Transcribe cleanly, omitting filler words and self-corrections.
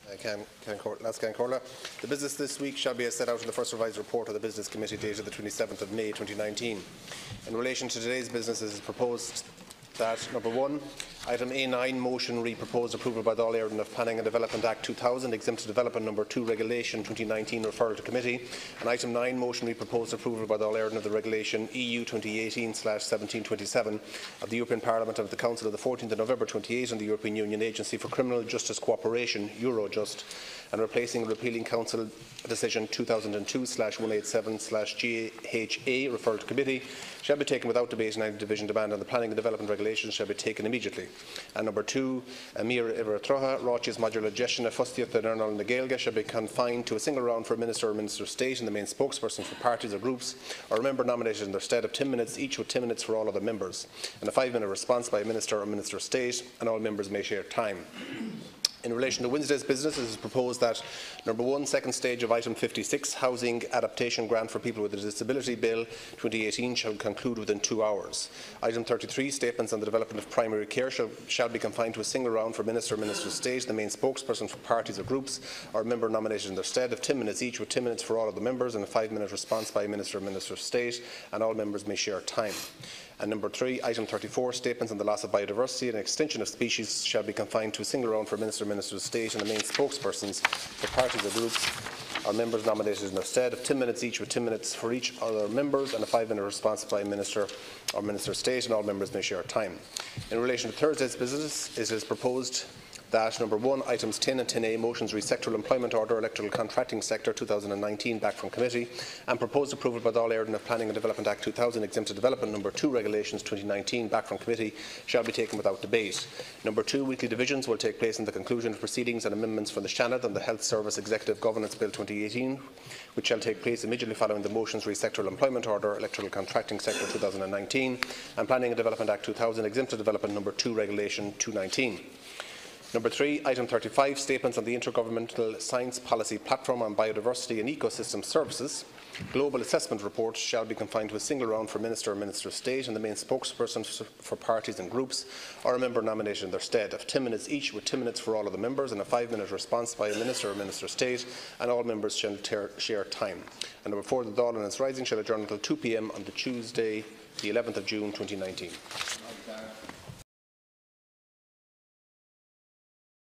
The business this week shall be as set out in the first revised report of the Business Committee dated the 27th of May 2019. In relation to today's business, it is proposed that number 1, item A9, motion re-proposed approval by Dáil Éireann of Planning and Development Act 2000, exempt to development number 2, Regulation 2019, referral to committee, and item 9, motion re-proposed approval by Dáil Éireann of the Regulation EU 2018/1727 of the European Parliament and of the Council of the 14th of November 2018 on the European Union Agency for Criminal Justice Cooperation, Eurojust, and replacing and repealing Council Decision 2002/187/GHA, referral to committee, shall be taken without debate, and any division demand on the planning and development regulations shall be taken immediately. And number 2, Amir Ivertroha, Roches Modular Gestion, Fustiat the Nernal and the Gaelga shall be confined to a single round for a Minister or Minister of State and the main spokesperson for parties or groups, or a member nominated in their stead of 10 minutes each, with 10 minutes for all other members, and a 5-minute response by a Minister or Minister of State, and all members may share time. In relation to Wednesday's business, it is proposed that number 1, second stage of item 56, Housing Adaptation Grant for People with a Disability Bill 2018 shall conclude within 2 hours. Item 33, statements on the development of primary care shall be confined to a single round for Minister or Minister of State, the main spokesperson for parties or groups, or a member nominated in their stead of 10 minutes each, with 10 minutes for all of the members, and a 5-minute response by a Minister or Minister of State, and all members may share time. And number 3, item 34, statements on the loss of biodiversity and extinction of species shall be confined to a single round for Minister or Minister of State and the main spokespersons for parties or groups, or members nominated in their stead of 10 minutes each, with 10 minutes for each other members, and a 5-minute response by a Minister or Minister of State, and all members may share time. In relation to Thursday's business, it is proposed that number 1, items 10 and 10A, motions re sectoral employment order, electoral contracting sector 2019, back from committee, and proposed approval by Dáil Éireann of Planning and Development Act 2000, exempt to development number 2, Regulations 2019, back from committee, shall be taken without debate. Number 2, weekly divisions will take place in the conclusion of proceedings and amendments for the Shannon and the Health Service Executive Governance Bill 2018, which shall take place immediately following the motions re sectoral employment order, electoral contracting sector 2019, and Planning and Development Act 2000, exempt to development number 2, Regulation 219. Number 3, item 35, statements on the Intergovernmental Science Policy Platform on Biodiversity and Ecosystem Services Global Assessment Report shall be confined to a single round for Minister or Minister of State and the main spokesperson for parties and groups, or a member nominated in their stead, of 10 minutes each, with 10 minutes for all of the members, and a 5-minute response by a Minister or Minister of State, and all members shall share time. And number 4, the Dáil and its rising shall adjourn until 2 p.m. on the Tuesday, the 11th of June 2019.